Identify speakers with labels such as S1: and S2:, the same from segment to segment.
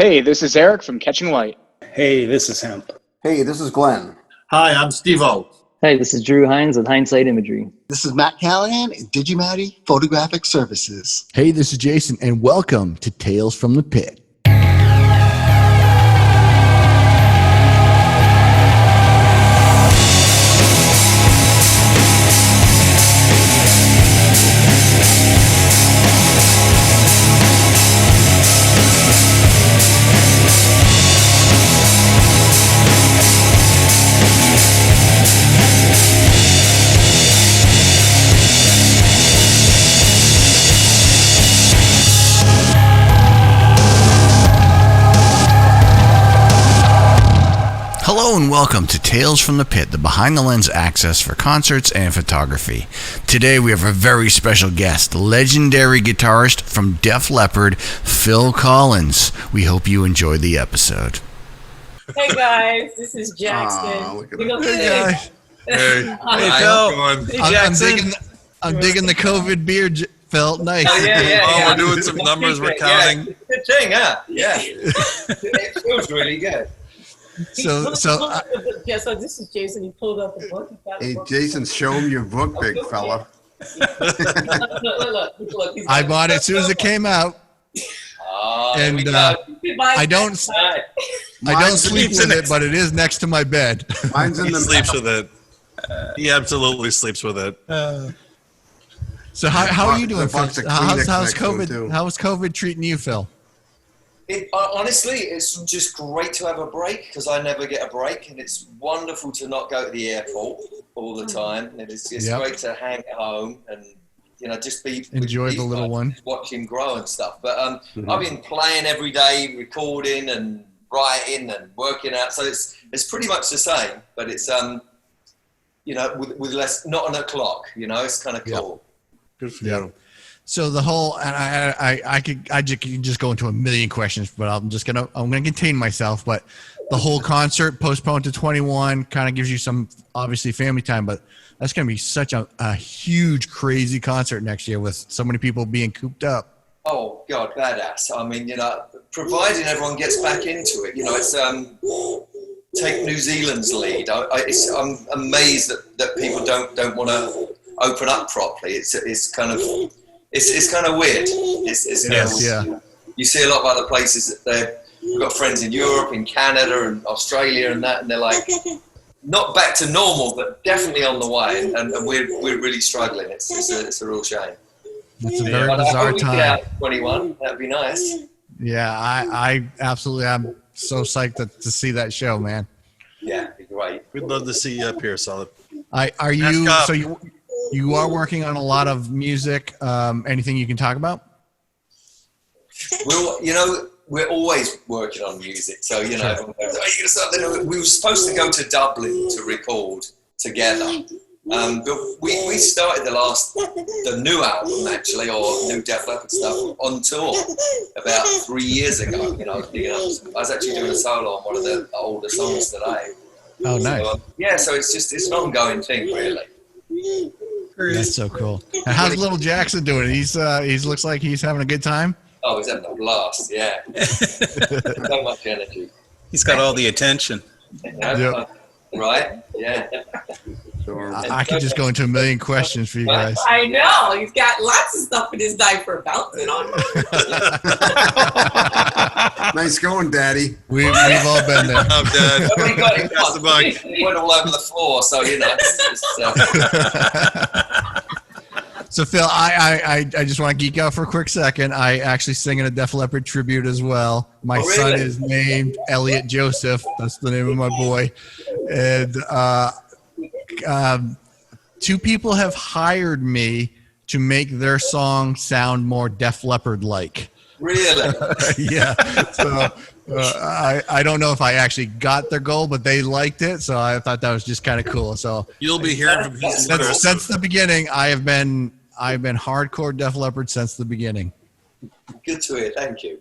S1: Hey, this is Eric from Catching Light.
S2: Hey, this is Hemp.
S3: Hey, this is Glenn.
S4: Hi, I'm Steve-O.
S5: Hey, this is Drew Hines with Hindsight Imagery.
S6: This is Matt Callahan at Digimatty Photographic Services.
S7: Hey, this is Jason, and welcome to Tales from the Pit. Hello and welcome to Tales from the Pit, the behind-the-lens access for concerts and photography. Today we have a very special guest, legendary guitarist from Def Leppard, Phil Collen. We hope you enjoy the episode.
S8: Hey guys, this is Jackson.
S3: Look at
S8: You know,
S7: Hey,
S4: Hey,
S7: Phil.
S4: Hey, Jackson.
S7: I'm digging the COVID beard, Phil. Nice.
S8: Oh, yeah.
S4: We're doing some numbers. We're counting.
S8: Yeah. Good thing, huh? Yeah. It feels really good.
S7: So
S8: This is Jason. He pulled up the book.
S3: Hey, Jason, show him your book, big fella.
S8: Look,
S7: I bought it as soon as it came out, and I don't sleep with it, but it is next to my bed.
S3: Mine's in
S4: He
S3: the
S4: sleeps with it. He absolutely sleeps with it.
S7: So how are you doing,
S3: The
S7: Phil?
S3: box of
S7: How's
S3: Kleenex next to it, too.
S7: COVID? How's COVID treating you, Phil?
S9: Honestly, it's just great to have a break because I never get a break, and it's wonderful to not go to the airport all the time. It's great to hang at home and just be
S7: Enjoy the little one,
S9: watch him grow and stuff. But I've been playing every day, recording and writing and working out, so it's pretty much the same, but it's with less, not on a clock. It's kind of cool.
S3: Good for you.
S7: So the whole, and I could just go into a million questions, but I'm gonna contain myself. But the whole concert postponed to 21 kind of gives you some obviously family time, but that's gonna be such a huge, crazy concert next year with so many people being cooped up.
S9: Oh God, badass! I mean, providing everyone gets back into it, it's take New Zealand's lead. I'm amazed that people don't want to open up properly. It's kind of weird. It's
S7: yeah.
S9: You see a lot of other places that we've got friends in Europe, in Canada, and Australia, and they're like not back to normal, but definitely on the way, and we're really struggling. It's a real shame.
S7: It's a very bizarre time.
S9: Get out 21, that'd be nice.
S7: Yeah, I absolutely am so psyched to see that show, man.
S9: Yeah, it'd be great.
S4: We'd love to see you up here, Solid.
S7: You are working on a lot of music. Anything you can talk about?
S9: Well, we're always working on music. So, everyone goes, "Oh, you gonna start doing-" We were supposed to go to Dublin to record together. But we started the new album, actually, or new Def Leppard stuff, on tour about 3 years ago. I was actually doing a solo on one of the older songs today.
S7: Oh, nice.
S9: So it's an ongoing thing, really.
S7: That's so cool. And how's little Jackson doing? He's looks like he's having a good time.
S9: Oh, he's having a blast. Yeah, so much energy.
S2: He's got all the attention.
S7: Yep.
S9: Right? Yeah.
S7: I could just go into a million questions for you guys.
S8: I know. He's got lots of stuff in his diaper, bouncing on.
S3: Nice going, Daddy.
S7: We've all been there.
S4: I'm dead.
S9: We got him
S4: Pass the bug.
S9: He went all over the floor, so
S7: So Phil, I just want to geek out for a quick second. I actually sing in a Def Leppard tribute as well. My son is named Elliot Joseph. That's the name of my boy. And two people have hired me to make their song sound more Def Leppard like.
S9: Really?
S7: Yeah. So I don't know if I actually got their goal, but they liked it, so I thought that was just kind of cool. So
S4: You'll be hearing from his
S7: since the beginning, I've been hardcore Def Leppard since the beginning.
S9: Good to hear. Thank you.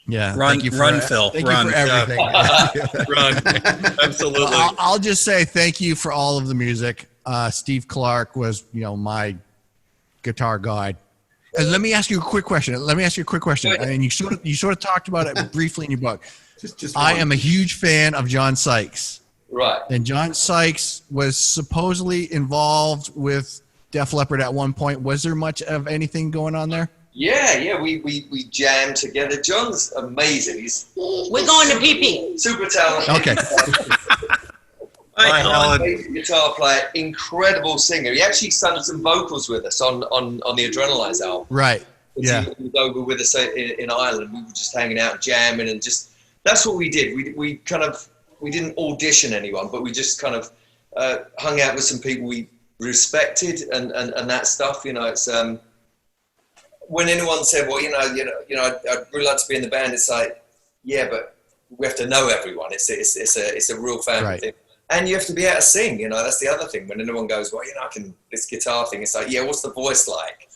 S7: Yeah.
S2: Run, Phil.
S7: Thank
S2: Run.
S7: you for everything.
S4: Run. Absolutely.
S7: I'll just say thank you for all of the music. Steve Clark was, my guitar guide. And let me ask you a quick question. And you sort of talked about it briefly in your book.
S3: Just
S7: I
S3: one.
S7: am a huge fan of John Sykes.
S9: Right.
S7: And John Sykes was supposedly involved with Def Leppard at one point. Was there much of anything going on there?
S9: Yeah, we jammed together. John's amazing.
S10: We're going to PP.
S9: Super talented.
S7: Okay.
S4: Hi, Helen.
S9: Amazing guitar player, incredible singer. He actually sang some vocals with us on the Adrenalize album.
S7: Right. Yeah.
S9: He was over with us in Ireland. We were just hanging out, jamming, and just that's what we did. We didn't audition anyone, but we just kind of hung out with some people we respected and that stuff. You know, it's when anyone said, well, I'd really like to be in the band. It's like, yeah, but we have to know everyone. It's a real family thing. And you have to be able to sing, that's the other thing. When anyone goes, well, this guitar thing, it's like, yeah, what's the voice like?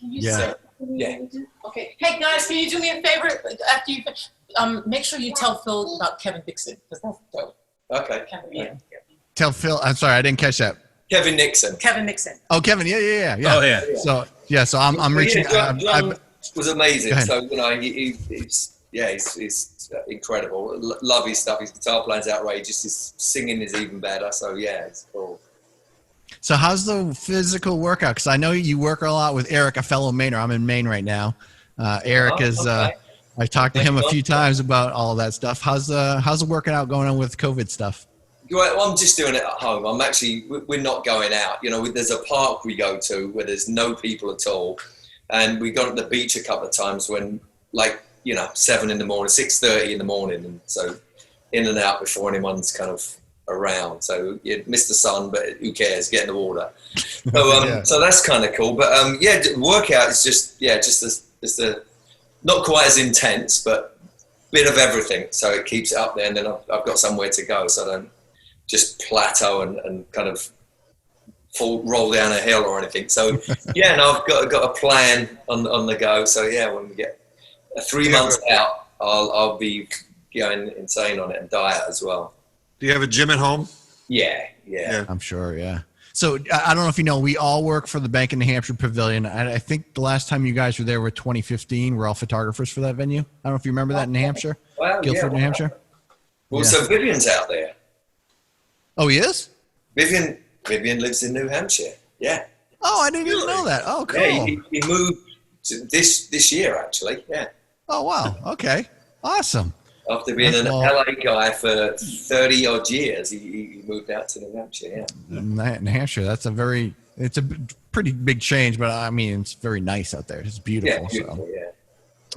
S7: Yeah.
S9: Yeah.
S10: Okay. Hey guys, can you do me a favor? After you, make sure you tell Phil about Kevin Dixon, because that's dope.
S9: Okay.
S10: Kevin, yeah.
S7: Tell Phil. I'm sorry, I didn't catch that.
S9: Kevin Nixon.
S10: Kevin Nixon.
S7: Oh, Kevin. Yeah.
S2: Oh, yeah.
S7: So I'm reaching.
S9: John was amazing.
S7: Go ahead.
S9: So he's incredible. Love his stuff. His guitar playing's outrageous. His singing is even better. So yeah, it's cool.
S7: So how's the physical workout? Because I know you work a lot with Eric, a fellow Mainer. I'm in Maine right now. Eric is.
S9: Okay.
S7: I talked to him a few times about all of that stuff. How's the working out going on with COVID stuff?
S9: Well, I'm just doing it at home. We're not going out. There's a park we go to where there's no people at all, and we got at the beach a couple of times when 7 in the morning, 6:30 in the morning, and so in and out before anyone's kind of around. So you miss the sun, but who cares? Get in the water. So so that's kind of cool. But workout is just a not quite as intense, but bit of everything. So it keeps it up there, and then I've got somewhere to go, so I don't just plateau and kind of roll down a hill or anything. So I've got a plan on the go. So when we get 3 months out, I'll be going insane on it, and diet as well.
S4: Do you have a gym at home?
S9: Yeah.
S7: I'm sure, yeah. So I don't know if you know, we all work for the Bank of New Hampshire Pavilion. I think the last time you guys were there were 2015. We're all photographers for that venue. I don't know if you remember that in New Hampshire.
S9: Wow,
S7: Guilford, New Hampshire.
S9: Well, so Vivian's out there.
S7: Oh, he is?
S9: Vivian lives in New Hampshire. Yeah.
S7: Oh, I didn't even know that. Oh, cool.
S9: Yeah, he moved to this year, actually. Yeah.
S7: Oh, wow. Okay. Awesome.
S9: After being an LA guy for 30 odd years, he moved out to New Hampshire. Yeah.
S7: New Hampshire. It's a pretty big change, but I mean, it's very nice out there. It's beautiful.
S9: Yeah, beautiful,
S7: so.
S9: Yeah.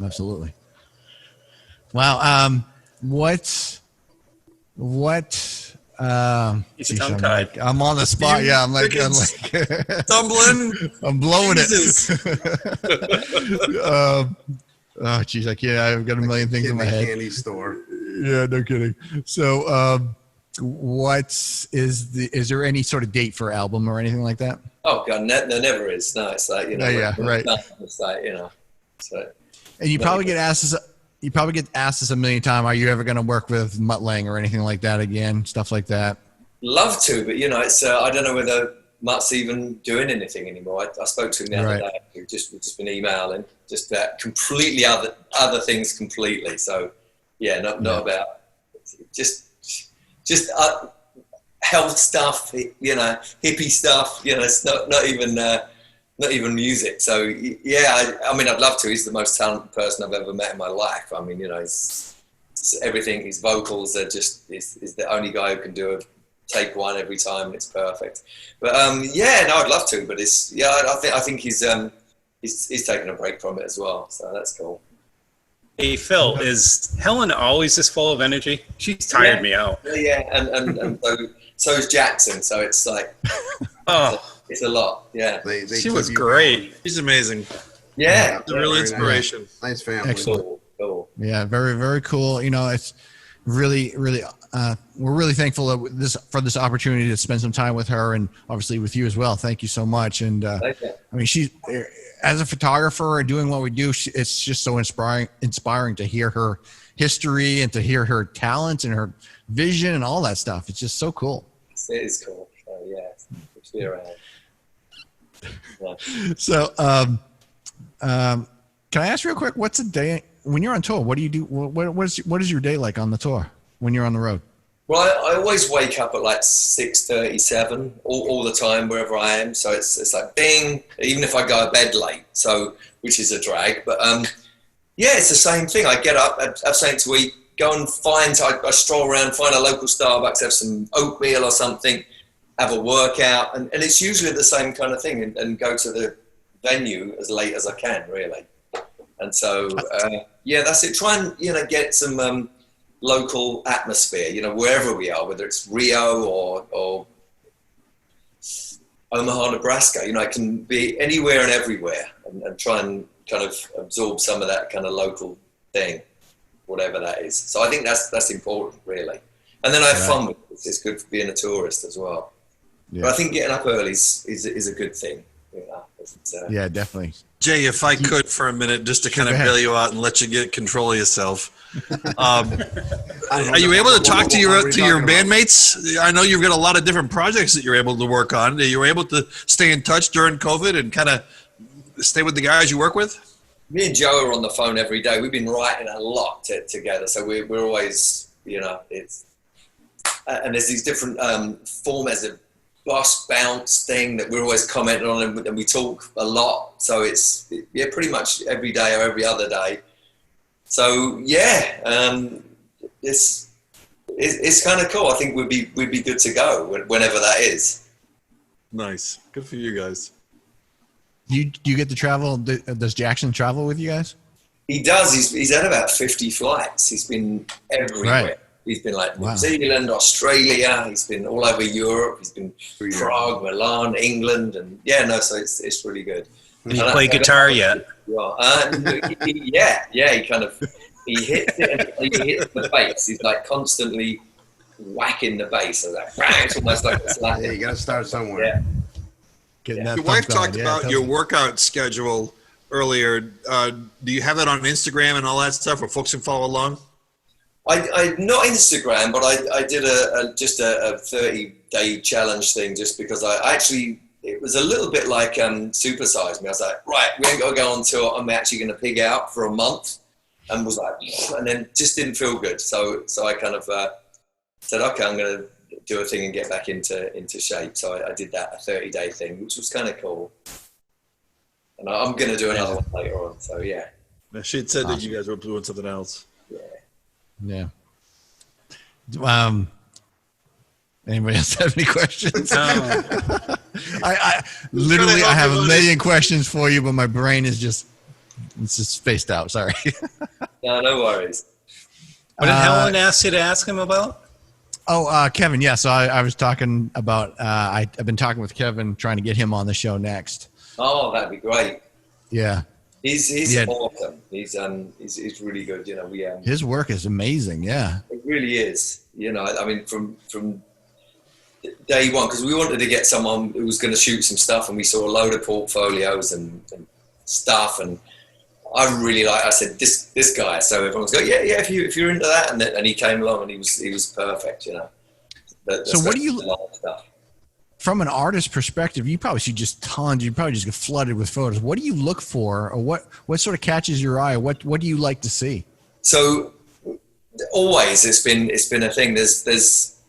S7: Absolutely. Wow.
S2: He's tongue-tied.
S7: I'm on the spot. Yeah, I'm like
S4: Tumbling.
S7: I'm blowing
S4: Jesus.
S7: it. Oh, geez, I've got a million things in my head.
S3: Candy store.
S7: Yeah, no kidding. So, is there any sort of date for album or anything like that?
S9: Oh God, there never is. No, it's like
S7: right.
S9: It's like So.
S7: And you probably get asked this a million times. Are you ever going to work with Mutt Lange or anything like that again? Stuff like that.
S9: Love to, but it's I don't know whether Mutt's even doing anything anymore. I spoke to him the other day. We've just been emailing, just that completely other things completely. So not about just health stuff, hippie stuff. It's not even music. So I'd love to. He's the most talented person I've ever met in my life. I mean, it's everything. His vocals are just is the only guy who can do take one every time, and it's perfect. But I'd love to. But I think he's taking a break from it as well. So that's cool.
S2: Hey, Phil, is Helen always this full of energy? She's tired me out.
S9: Yeah, and so is Jackson. So it's like, it's a lot. Yeah,
S2: she was great.
S4: She's amazing.
S9: Yeah,
S4: a real inspiration.
S3: Nice family.
S7: Excellent.
S9: Cool.
S7: Yeah, very, very cool. It's really, really. We're really thankful for this opportunity to spend some time with her, and obviously with you as well. Thank you so much. And I mean, she's as a photographer and doing what we do. It's just so inspiring to hear her history and to hear her talents and her vision and all that stuff. It's just so cool.
S9: It is cool. It's be around. Yeah.
S7: So, Can I ask real quick? What's a day when you're on tour? What do you do? What is your day like on the tour when you're on the road?
S9: Well, I always wake up at like 6:37 all the time wherever I am. So it's like bing, even if I go to bed late. So which is a drag, but yeah, it's the same thing. I get up, have something to eat, go and I stroll around, find a local Starbucks, have some oatmeal or something, have a workout, and it's usually the same kind of thing, and go to the venue as late as I can, really. And so, yeah, that's it. Try and, get some local atmosphere, wherever we are, whether it's Rio or Omaha, Nebraska. It can be anywhere and everywhere, and try and kind of absorb some of that kind of local thing, whatever that is. So I think that's important, really. And then I have fun with it. It's good for being a tourist as well. Yeah. But I think getting up early is a good thing.
S7: Yeah, definitely.
S4: Jay, if I could for a minute, just to kind of bail you out and let you get control of yourself. Are you able to talk to your bandmates? I know you've got a lot of different projects that you're able to work on. Are you able to stay in touch during COVID and kind of stay with the guys you work with?
S9: Me and Joe are on the phone every day. We've been writing a lot together, so we're always, it's and there's these different formats of boss bounce thing that we're always commenting on, and we talk a lot. So it's pretty much every day or every other day. So yeah, it's kind of cool. I think we'd be good to go whenever that is.
S4: Nice, good for you guys.
S7: Do you get to travel? Does Jackson travel with you guys?
S9: He does. He's had about 50 flights. He's been everywhere. Right. He's been like New Zealand, Australia. He's been all over Europe. He's been Prague, Milan, England, and so it's really good.
S2: Did you play guitar yet?
S9: Yeah. He hits it and he hits the bass. He's like constantly whacking the bass. So like, it's almost like it's like.
S3: Yeah, you got to start somewhere.
S9: Yeah.
S4: Your wife talked about your workout schedule earlier. Do you have that on Instagram and all that stuff where folks can follow along?
S9: I not Instagram, but I did just a 30-day challenge thing just because it was a little bit like Supersize Me. I was like, right, we ain't got to go on tour. I'm actually going to pig out for a month, and was like, and then just didn't feel good. So I kind of said, okay, I'm going to do a thing and get back into shape. So I did that, a 30-day thing, which was kind of cool. And I'm going to do another one later on. So yeah.
S4: She had said that you guys were doing something else.
S9: Yeah.
S7: Anybody else have any questions? I literally I have a million questions for you, but my brain is just spaced out. Sorry.
S9: No worries.
S2: What did Helen ask you to ask him about?
S7: Oh, Kevin. Yeah. So I was talking about. I've been talking with Kevin, trying to get him on the show next.
S9: Oh, that'd be great.
S7: Yeah.
S9: He's awesome. He's really good.
S7: His work is amazing. Yeah.
S9: It really is. I mean, from day one, because we wanted to get someone who was going to shoot some stuff, and we saw a load of portfolios and stuff, and I said this guy. So everyone's going, yeah, if you're into that, and he came along, and he was perfect.
S7: So what do you? From an artist perspective, you probably see just tons. You probably just get flooded with photos. What do you look for, or what sort of catches your eye? What do you like to see?
S9: So always it's been a thing. There's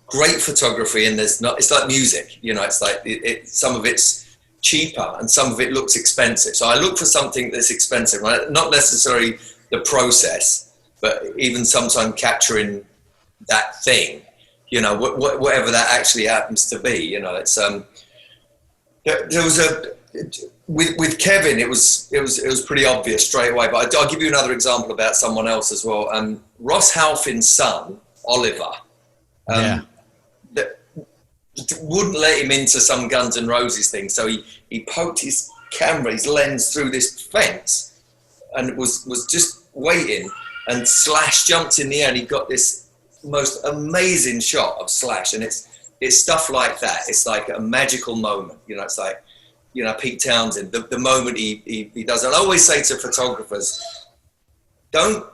S9: great photography, and there's not. It's like music, It's like some of it's cheaper and some of it looks expensive. So I look for something that's expensive, right? Not necessarily the process, but even sometimes capturing that thing. Whatever that actually happens to be, it's there was with Kevin, it was pretty obvious straight away. But I'll give you another example about someone else as well. Ross Halfin's son, Oliver, wouldn't let him into some Guns N' Roses thing, so he poked his lens through this fence, and was just waiting, and Slash jumped in the air, and he got this most amazing shot of Slash, and it's stuff like that. It's like a magical moment, it's like Pete Townsend, the moment he does it. I always say to photographers, don't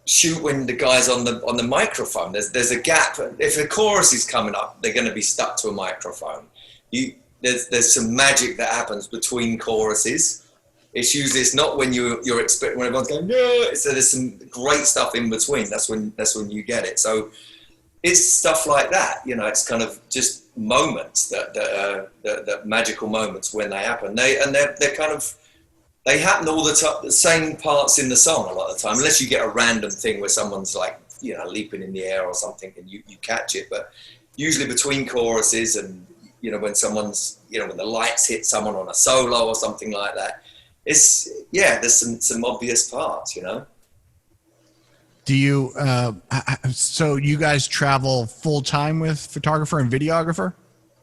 S9: shoot when the guy's on the microphone. There's a gap. If a chorus is coming up, they're going to be stuck to a microphone. There's some magic that happens between choruses, it's not when you're expecting, when everyone's going, no, so there's some great stuff in between. That's when you get it. So it's stuff like that, you know, it's kind of just moments that magical moments when they happen. They're kind of, they happen all the time, the same parts in the song a lot of the time, unless you get a random thing where someone's like, you know, leaping in the air or something and you catch it. But usually between choruses and, you know, when someone's, you know, when the lights hit someone on a solo or something like that, it's, yeah, there's some obvious parts, you know.
S7: Do you, so you guys travel full time with photographer and videographer?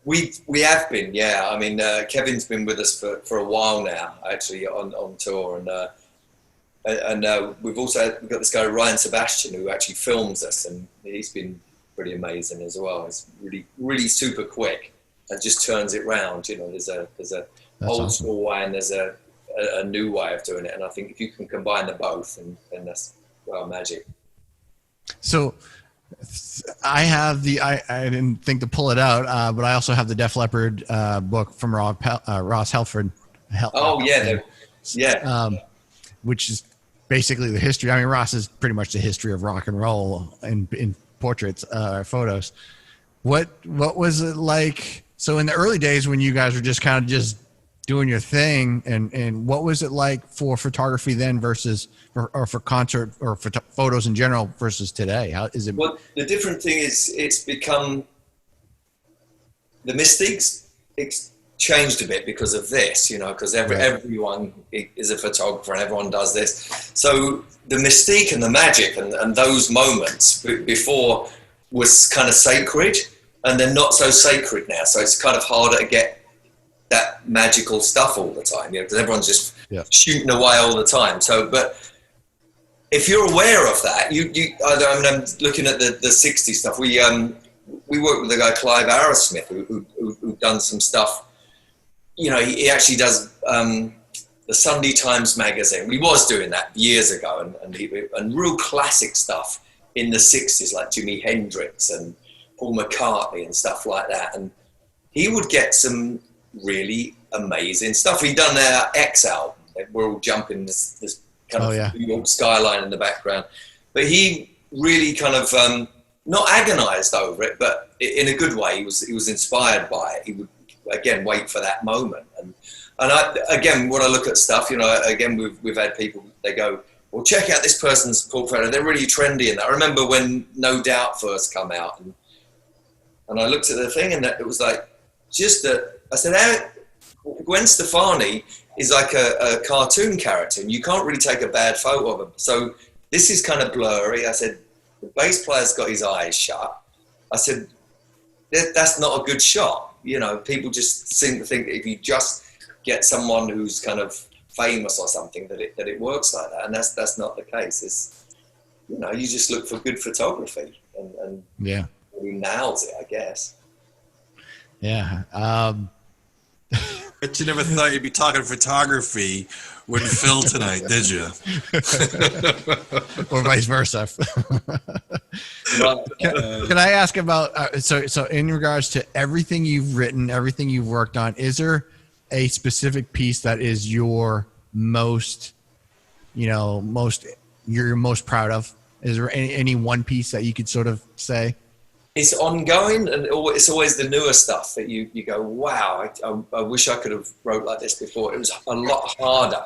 S9: We have been, yeah. I mean, Kevin's been with us for a while now, actually, on tour, and we've got this guy Ryan Sebastian who actually films us, and he's been pretty amazing as well. It's really super quick and just turns it round. You know, there's a old school way and there's a new way of doing it, and I think if you can combine the both, and that's, well, magic.
S7: So I have I didn't think to pull it out, but I also have the Def Leppard book from Ross Halford. Which is basically the history. I mean, Ross is pretty much the history of rock and roll in portraits, photos. What was it like? So in the early days when you guys were just kind of just doing your thing, and what was it like for photography then versus or for concert or for photos in general versus today? How is it?
S9: Well, the different thing is it's become, the mystics changed a bit because of this, you know, because everyone is a photographer and everyone does this. So the mystique and the magic and those moments before was kind of sacred, and they're not so sacred now. So it's kind of harder to get that magical stuff all the time, you know, because everyone's just shooting away all the time. So, but if you're aware of that, I mean, I'm looking at the 60s stuff. We worked with a guy, Clive Arrowsmith, who done some stuff. You know, he actually does the Sunday Times magazine. He was doing that years ago, and real classic stuff in the 60s, like Jimi Hendrix and Paul McCartney and stuff like that. And he would get some really amazing stuff. He'd done their X album. We're all jumping this kind of New York skyline in the background. But he really kind of not agonized over it, but in a good way. He was inspired by it. He would, again, wait for that moment. And again, when I look at stuff, you know, again, we've had people, they go, well, check out this person's portfolio. They're really trendy in that. I remember when No Doubt first come out, and I looked at the thing, and it was like, just that, I said, Gwen Stefani is like a cartoon character, and you can't really take a bad photo of him. So this is kind of blurry. I said, the bass player's got his eyes shut. I said, that's not a good shot. You know, people just seem to think that if you just get someone who's kind of famous or something, that it works like that, and that's not the case. It's, you know, you just look for good photography, and he nails it, I guess.
S7: Yeah.
S4: But you never thought you'd be talking photography with Phil tonight, did you?
S7: Or vice versa. Can I ask about, so in regards to everything you've written, everything you've worked on, is there a specific piece that is your most, you're most proud of? Is there any one piece that you could sort of say?
S9: It's ongoing, and it's always the newer stuff that you go, wow, I wish I could have wrote like this before. It was a lot harder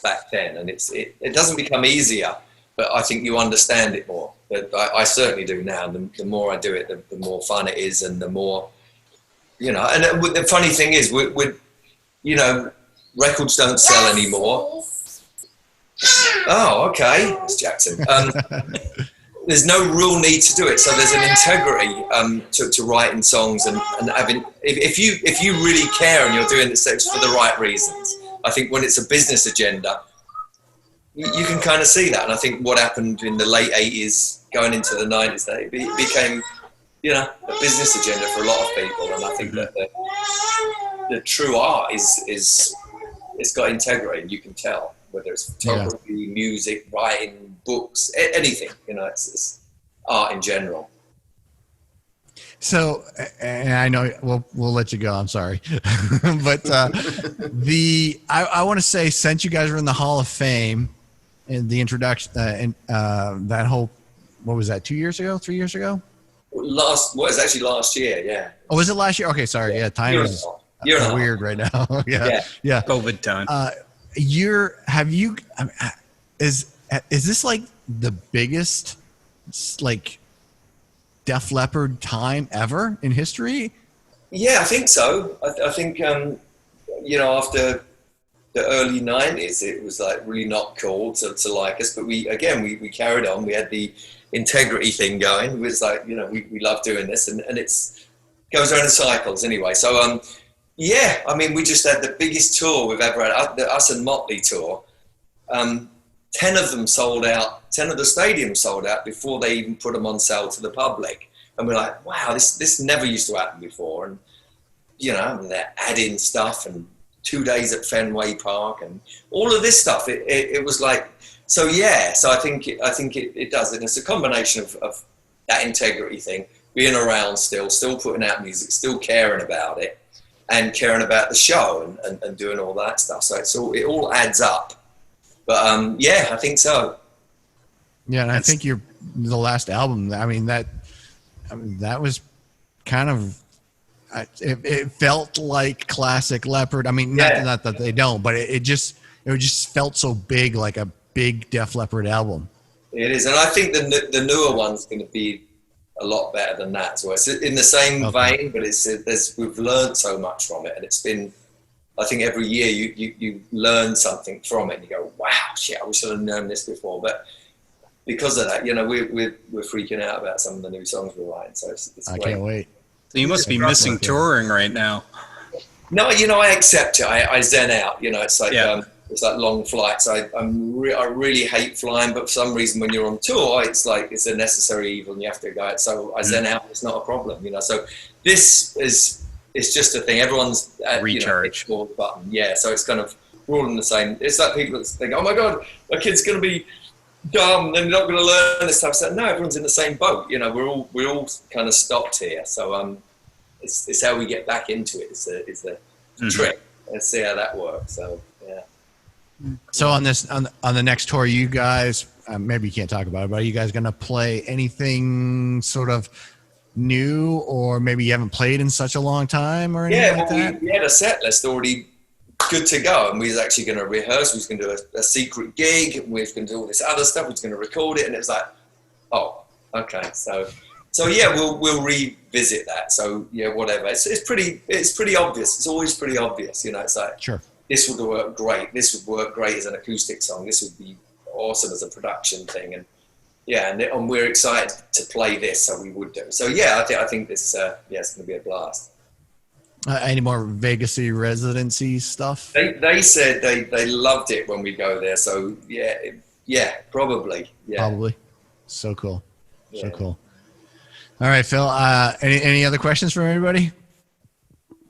S9: back then, and it doesn't become easier, but I think you understand it more. But I certainly do now. The more I do it, the more fun it is, and the more, you know. And the funny thing is, you know, records don't sell anymore. Oh, okay, it's Jackson. There's no real need to do it, so there's an integrity to writing songs and having. If you really care and you're doing this for the right reasons, I think when it's a business agenda, you can kind of see that. And I think what happened in the late 80s, going into the 90s, that it became, you know, a business agenda for a lot of people. And I think that the true art is it's got integrity, and you can tell. Whether it's photography, music, writing, books, anything, you know, it's art in general.
S7: So, and I know we'll let you go. I'm sorry, but I want to say, since you guys are in the Hall of Fame and the introduction and that whole, what was that, 2 years ago, 3 years ago?
S9: It's actually last year. Yeah.
S7: Oh, was it last year? Okay, sorry. Yeah, time is weird right now. yeah.
S2: COVID time.
S7: Is this like the biggest like Def Leppard time ever in history?
S9: Yeah, I think so. I think after the early 90s, it was like really not cool to like us, but we carried on. We had the integrity thing going. It was like, we love doing this, and it's goes around in cycles anyway. So we just had the biggest tour we've ever had, the Us and Motley tour. 10 of them sold out, 10 of the stadiums sold out before they even put them on sale to the public. And we're like, wow, this never used to happen before. And, they're adding stuff, and 2 days at Fenway Park and all of this stuff. It was like, so I think it does. And it's a combination of that integrity thing, being around still putting out music, still caring about it, and caring about the show and doing all that stuff. So it all adds up. But I think so.
S7: Yeah, and I think the last album, that was kind of, it felt like classic Leppard. Not that they don't, but it just felt so big, like a big Def Leppard album.
S9: It is, and I think the newer one's going to be a lot better than that. So it's in the same vein, but we've learned so much from it, and it's been. I think every year you learn something from it, and you go, wow, shit, I wish I'd have known this before. But because of that, we're freaking out about some of the new songs we're writing. So it's
S7: I
S9: great.
S7: can't wait.
S2: So you must be missing touring right now.
S9: No, I accept it. I zen out. It's like it's like long flights. I really hate flying, but for some reason when you're on tour, it's like it's a necessary evil, and you have to go out. So I zen out. It's not a problem. So this is. It's just a thing. Everyone's at,
S2: recharge
S9: button. Yeah, so it's kind of we're all in the same. It's like people think, "Oh my God, my kid's going to be dumb. They're not going to learn this stuff." So no, everyone's in the same boat. We're all kind of stopped here. So it's how we get back into it. It's the trick. Let's see how that works. So yeah.
S7: So on the next tour, you guys maybe you can't talk about it, but are you guys going to play anything sort of new, or maybe you haven't played in such a long time, or anything like that?
S9: We had a set list already good to go, and we was actually going to rehearse. We was going to do a secret gig, and we was going to do all this other stuff. We was going to record it, and it was like, oh, okay, so we'll revisit that. So yeah, whatever. It's pretty obvious. It's always pretty obvious, It's like,
S7: sure,
S9: this would work great. This would work great as an acoustic song. This would be awesome as a production thing, and we're excited to play this, so we would do. So I think this it's going to be a blast.
S7: Any more Vegas-y residency stuff?
S9: They said they loved it when we go there. So probably. Yeah.
S7: Probably. So cool. So cool. All right, Phil. Any other questions from everybody?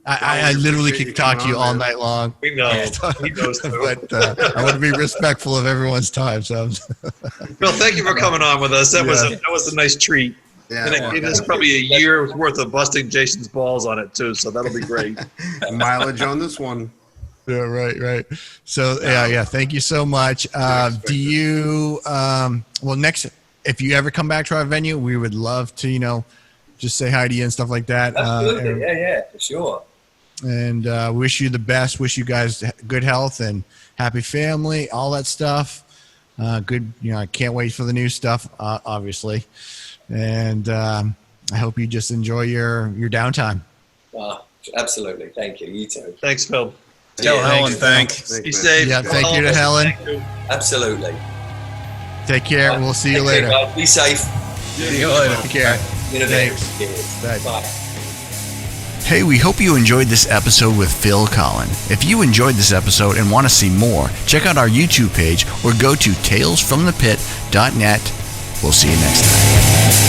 S7: I literally could talk to you all night long.
S4: We know. He knows too.
S7: But I want to be respectful of everyone's time. So,
S4: Phil, thank you for coming on with us. That was a nice treat.
S3: Yeah,
S4: and it is probably a year's worth of busting Jason's balls on it too. So that'll be great.
S3: Mileage on this one.
S7: Yeah, right. So thank you so much. Do you next, if you ever come back to our venue, we would love to just say hi to you and stuff like that.
S9: Absolutely. For sure.
S7: And wish you the best. Wish you guys good health and happy family, all that stuff. Good. I can't wait for the new stuff, obviously. And I hope you just enjoy your downtime.
S9: Absolutely. Thank you. You too.
S4: Thanks, Phil.
S2: Tell Helen thanks.
S4: Be safe.
S7: Yeah, thank you to Helen.
S9: Absolutely.
S7: Take care. We'll see you later.
S9: Care, be safe.
S2: See you later.
S7: Take care.
S9: Thanks.
S7: Thanks.
S9: Bye.
S7: Hey, we hope you enjoyed this episode with Phil Collen. If you enjoyed this episode and want to see more, check out our YouTube page or go to talesfromthepit.net. We'll see you next time.